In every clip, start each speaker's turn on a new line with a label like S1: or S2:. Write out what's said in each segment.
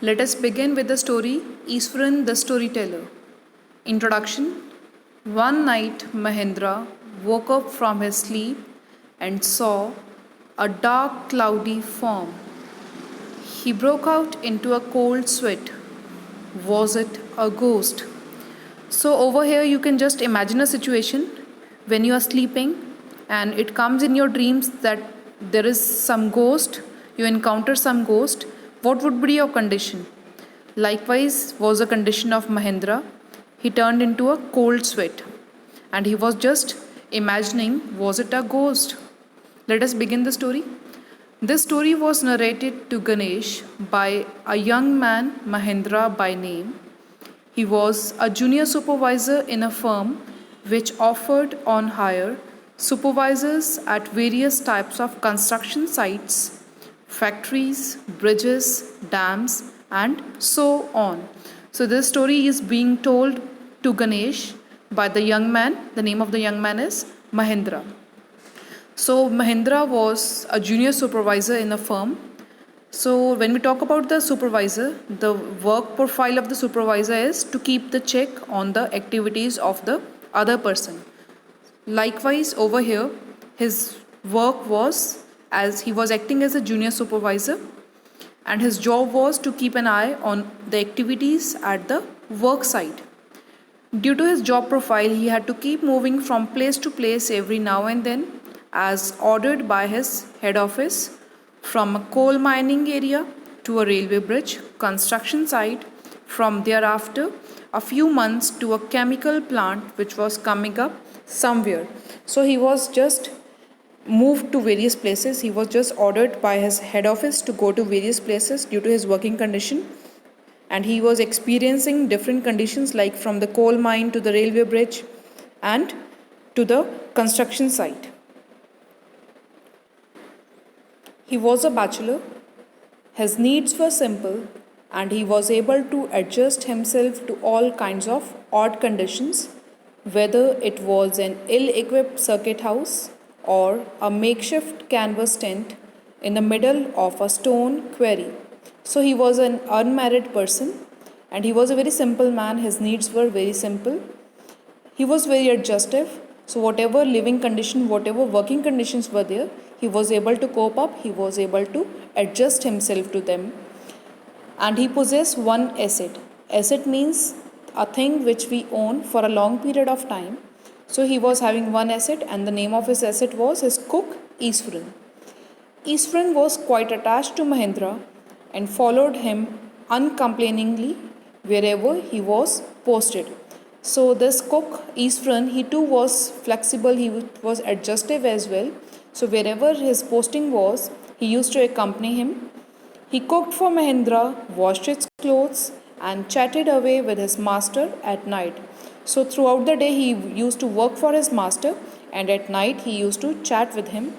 S1: Let us begin with the story Easwaran the Storyteller. Introduction. One night Mahendra woke up from his sleep and saw a dark, cloudy form. He broke out into a cold sweat. Was it a ghost? So, over here, you can just imagine a situation when you are sleeping and it comes in your dreams that there is some ghost, you encounter some ghost. What would be your condition? Likewise, was the condition of Mahendra. He turned into a cold sweat and he was just imagining, was it a ghost? Let us begin the story. This story was narrated to Ganesh by a young man, Mahendra by name. He was a junior supervisor in a firm which offered on hire supervisors at various types of construction sites, factories, bridges, dams, and so on. So, this story is being told to Ganesh by the young man. The name of the young man is Mahendra. So, Mahendra was a junior supervisor in a firm. So, when we talk about the supervisor, the work profile of the supervisor is to keep the check on the activities of the other person. Likewise, over here, his work was as he was acting as a junior supervisor, and his job was to keep an eye on the activities at the work site. Due to his job profile, he had to keep moving from place to place every now and then, as ordered by his head office, from a coal mining area to a railway bridge construction site, from thereafter a few months to a chemical plant which was coming up somewhere. So he was just moved to various places. He was just ordered by his head office to go to various places due to his working condition, and he was experiencing different conditions like from the coal mine to the railway bridge and to the construction site. He was a bachelor, his needs were simple, and he was able to adjust himself to all kinds of odd conditions, whether it was an ill equipped circuit house or a makeshift canvas tent in the middle of a stone quarry. So he was an unmarried person and he was a very simple man. His needs were very simple. He was very adjustive. So, whatever living condition, whatever working conditions were there, he was able to cope up, he was able to adjust himself to them. And he possessed one asset. Asset means a thing which we own for a long period of time. So, he was having one asset, and the name of his asset was his cook, Easwaran. Easwaran was quite attached to Mahendra and followed him uncomplainingly wherever he was posted. So this cook, Easwaran, he too was flexible, he was adjustive as well. So wherever his posting was, he used to accompany him. He cooked for Mahendra, washed his clothes, and chatted away with his master at night. So throughout the day, he used to work for his master, and at night, he used to chat with him.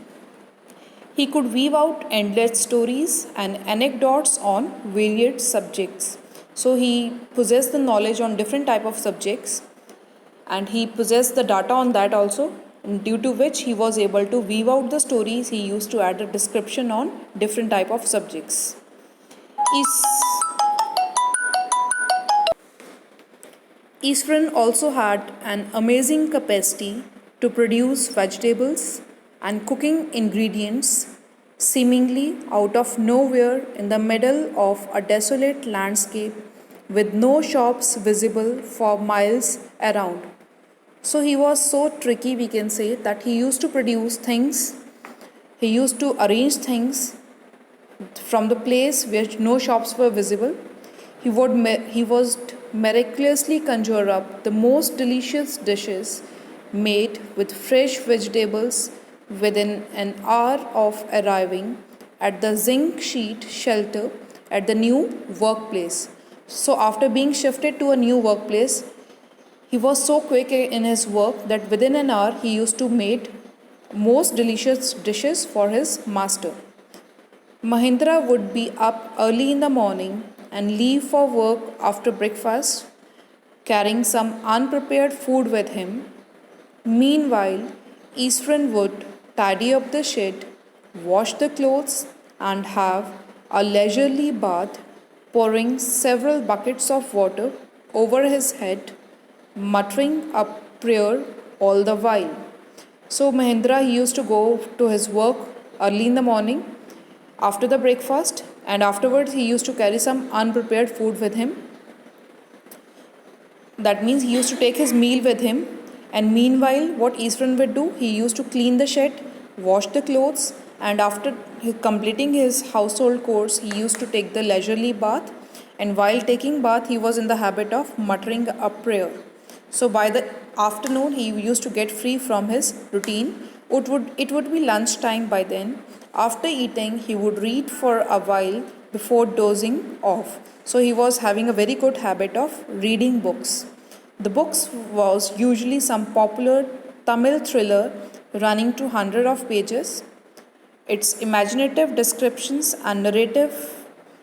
S1: He could weave out endless stories and anecdotes on varied subjects. So he possessed the knowledge on different type of subjects, and he possessed the data on that also, due to which he was able to weave out the stories. He used to add a description on different type of subjects. Easwaran also had an amazing capacity to produce vegetables and cooking ingredients seemingly out of nowhere in the middle of a desolate landscape with no shops visible for miles around. So he was so tricky, we can say, that he used to produce things, he used to arrange things from the place where no shops were visible. He was miraculously conjure up the most delicious dishes made with fresh vegetables within an hour of arriving at the zinc sheet shelter at the new workplace. So, after being shifted to a new workplace, he was so quick in his work that within an hour he used to make most delicious dishes for his master. Mahendra would be up early in the morning and leave for work after breakfast, carrying some unprepared food with him. Meanwhile, Easwaran would tidy up the shed, wash the clothes, and have a leisurely bath pouring several buckets of water over his head, muttering a prayer all the while. So Mahendra he used to go to his work early in the morning after the breakfast, and afterwards he used to carry some unprepared food with him. That means he used to take his meal with him, and meanwhile, what Eastern would do, he used to clean the shed, wash the clothes, and after completing his household chores, he used to take the leisurely bath. And while taking bath, he was in the habit of muttering a prayer. So by the afternoon, he used to get free from his routine. It would be lunchtime by then. After eating, he would read for a while before dozing off. So he was having a very good habit of reading books. The books was usually some popular Tamil thriller running to hundred of pages. Its imaginative descriptions and narrative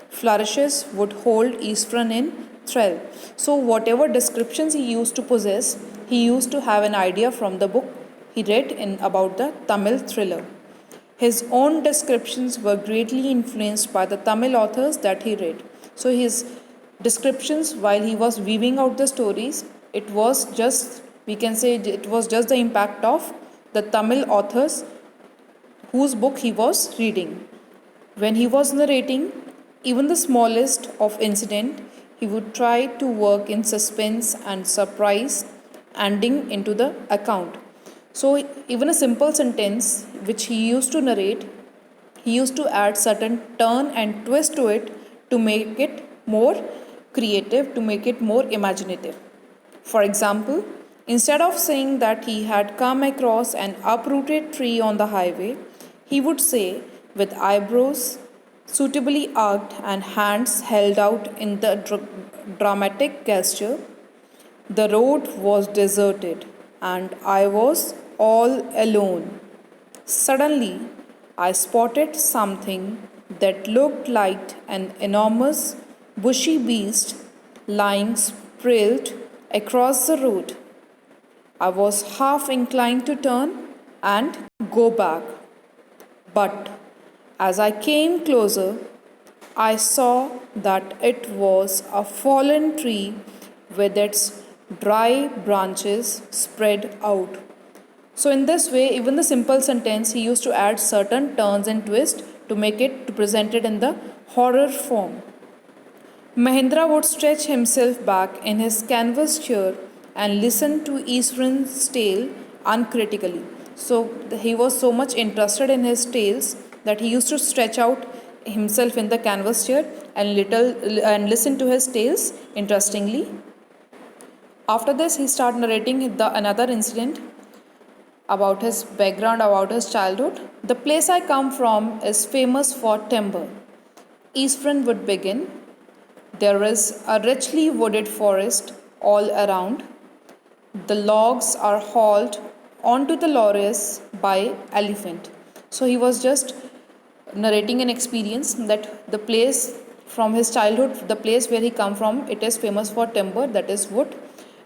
S1: flourishes would hold Eastern in thrall. So whatever descriptions he used to possess, he used to have an idea from the book he read in about the Tamil thriller. His own descriptions were greatly influenced by the Tamil authors that he read. So his descriptions while he was weaving out the stories, it was just, we can say, it was just the impact of the Tamil authors whose book he was reading. When he was narrating even the smallest of incident, he would try to work in suspense and surprise ending into the account. So even a simple sentence which he used to narrate, he used to add certain turn and twist to it to make it more creative, to make it more imaginative. For example, instead of saying that he had come across an uprooted tree on the highway, he would say, with eyebrows suitably arched and hands held out in the dramatic gesture, the road was deserted and I was all alone. Suddenly, I spotted something that looked like an enormous bushy beast lying sprawled across the road. I was half inclined to turn and go back, but as I came closer, I saw that it was a fallen tree with its dry branches spread out. So, in this way, even the simple sentence he used to add certain turns and twists to make it to present it in the horror form. Mahendra would stretch himself back in his canvas chair and listen to Eastern's tale uncritically. So he was so much interested in his tales that he used to stretch out himself in the canvas chair and listen to his tales interestingly. After this, he started narrating the another incident about his background, about his childhood. The place I come from is famous for timber. Eastern would begin. There is a richly wooded forest all around. The logs are hauled onto the lorries by elephant. So he was just narrating an experience that the place from his childhood, the place where he come from, it is famous for timber, that is wood,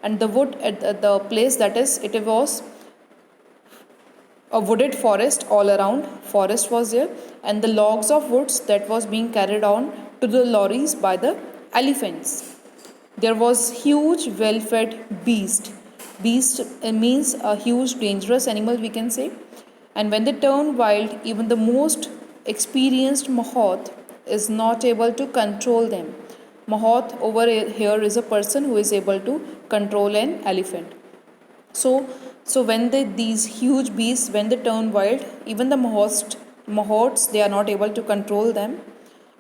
S1: and the wood at the place that is, it was a wooded forest all around. Forest was there, and the logs of woods that was being carried on to the lorries by the elephants. There was huge well-fed beast. Beast means a huge dangerous animal, we can say. And when they turn wild, even the most experienced Mahoth is not able to control them. Mahoth over here is a person who is able to control an elephant. So when these huge beasts, when they turn wild, even the Mahots, they are not able to control them.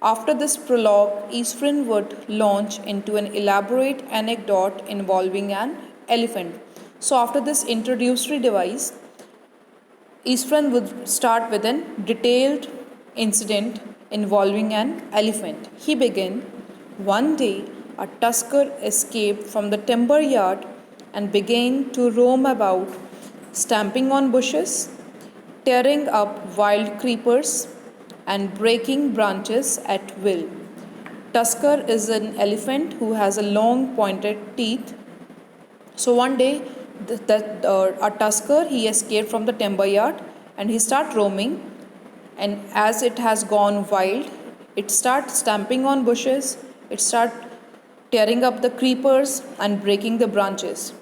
S1: After this prologue, Eastern would launch into an elaborate anecdote involving an elephant. So after this introductory device, Eastern would start with a detailed incident involving an elephant. He began, one day a tusker escaped from the timber yard and began to roam about, stamping on bushes, tearing up wild creepers, and breaking branches at will. Tusker is an elephant who has a long pointed teeth. So one day, a tusker he escaped from the timber yard and he started roaming. And as it has gone wild, it starts stamping on bushes, it started tearing up the creepers and breaking the branches.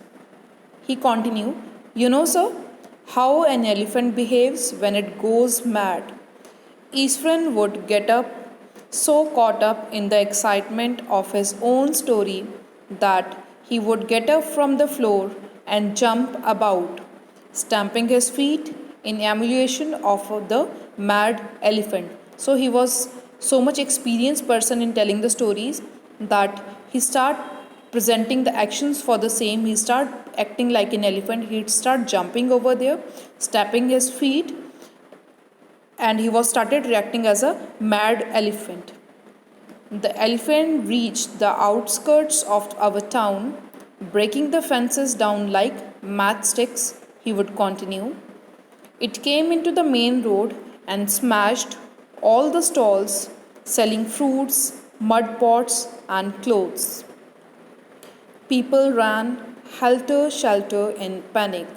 S1: He continued, "You know, sir, how an elephant behaves when it goes mad." Ephraim would get up, so caught up in the excitement of his own story that he would get up from the floor and jump about, stamping his feet in emulation of the mad elephant. So he was so much experienced person in telling the stories that he start presenting the actions for the same. He start acting like an elephant. He'd start jumping over there, stamping his feet, and he was started reacting as a mad elephant. The elephant reached the outskirts of our town, breaking the fences down like matchsticks. He would continue. It came into the main road and smashed all the stalls selling fruits, mud pots, and clothes. People ran helter skelter in panic.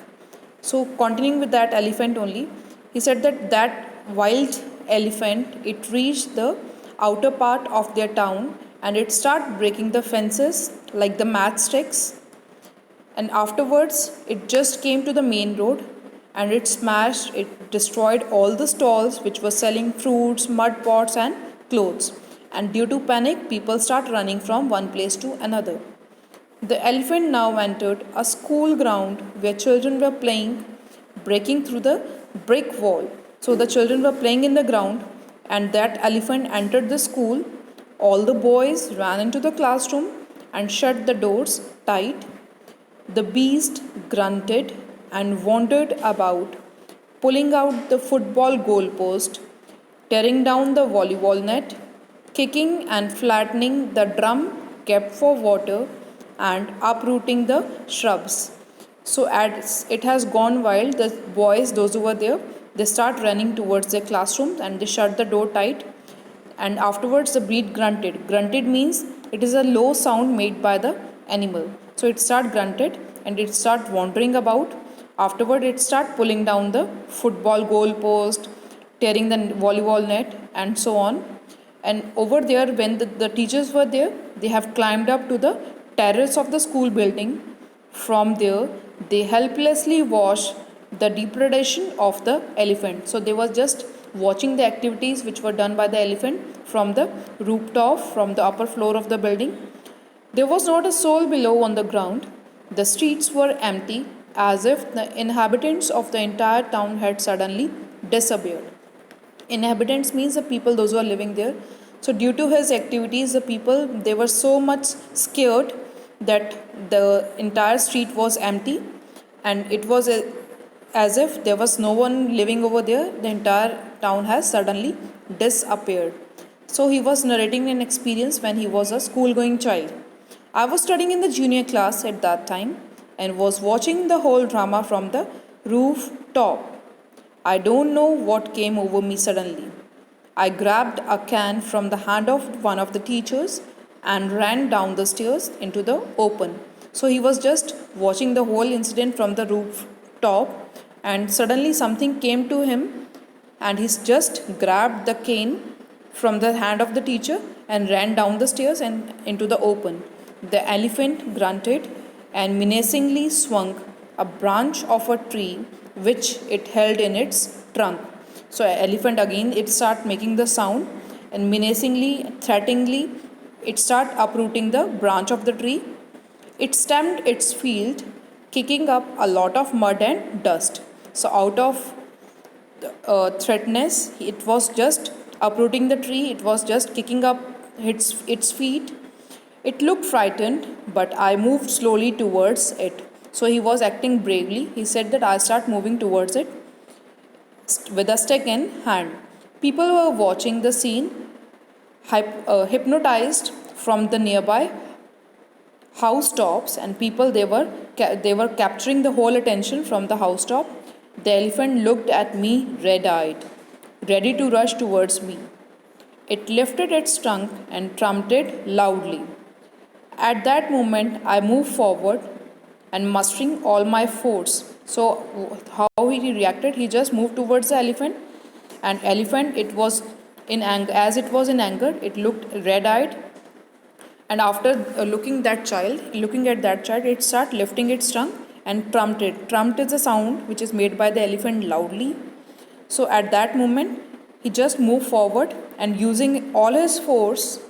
S1: So continuing with that elephant only, he said that wild elephant, it reached the outer part of their town and it started breaking the fences like the matchsticks, and afterwards it just came to the main road and it destroyed all the stalls which were selling fruits, mud pots, and clothes. And due to panic, people start running from one place to another. The elephant now entered a school ground where children were playing, breaking through the brick wall. So the children were playing in the ground, and that elephant entered the school. All the boys ran into the classroom and shut the doors tight. The beast grunted and wandered about, pulling out the football goalpost, tearing down the volleyball net, kicking and flattening the drum kept for water, and uprooting the shrubs. So as it has gone wild, the boys, those who were there, they start running towards their classrooms and they shut the door tight. And afterwards the breed grunted. Grunted means it is a low sound made by the animal. So it start grunted and it start wandering about. Afterward it start pulling down the football goal post, tearing the volleyball net, and so on. And over there, when the teachers were there, they have climbed up to the terrace of the school building. From there, they helplessly watched the depredation of the elephant. So they were just watching the activities which were done by the elephant from the rooftop, from the upper floor of the building. There was not a soul below on the ground. The streets were empty, as if the inhabitants of the entire town had suddenly disappeared. Inhabitants means the people, those who are living there. So due to his activities, the people, they were so much scared that the entire street was empty, and it was as if there was no one living over there. The entire town has suddenly disappeared. So he was narrating an experience when he was a school going child. I was studying in the junior class at that time and was watching the whole drama from the rooftop. I don't know what came over me suddenly. I grabbed a can from the hand of one of the teachers and ran down the stairs into the open. So he was just watching the whole incident from the rooftop, and suddenly something came to him and he just grabbed the cane from the hand of the teacher and ran down the stairs and into the open. The elephant grunted and menacingly swung a branch of a tree which it held in its trunk. So elephant again, it start making the sound, and menacingly, threateningly, it start uprooting the branch of the tree. It stamped its feet, kicking up a lot of mud and dust. So out of threatness, it was just uprooting the tree. It was just kicking up its feet. It looked frightened, but I moved slowly towards it. So he was acting bravely. He said that I start moving towards it with a stick in hand. People were watching the scene, hypnotized from the nearby housetops, and people, they were capturing the whole attention from the housetop. The elephant looked at me red-eyed, ready to rush towards me. It lifted its trunk and trumpeted loudly. At that moment, I moved forward and mustering all my force. So, how he reacted? He just moved towards the elephant, and elephant, it was in anger. As it was in anger, it looked red-eyed, And after looking at that child, it start lifting its tongue and trumped it. Trumped is a sound which is made by the elephant loudly. So at that moment, he just moved forward and using all his force,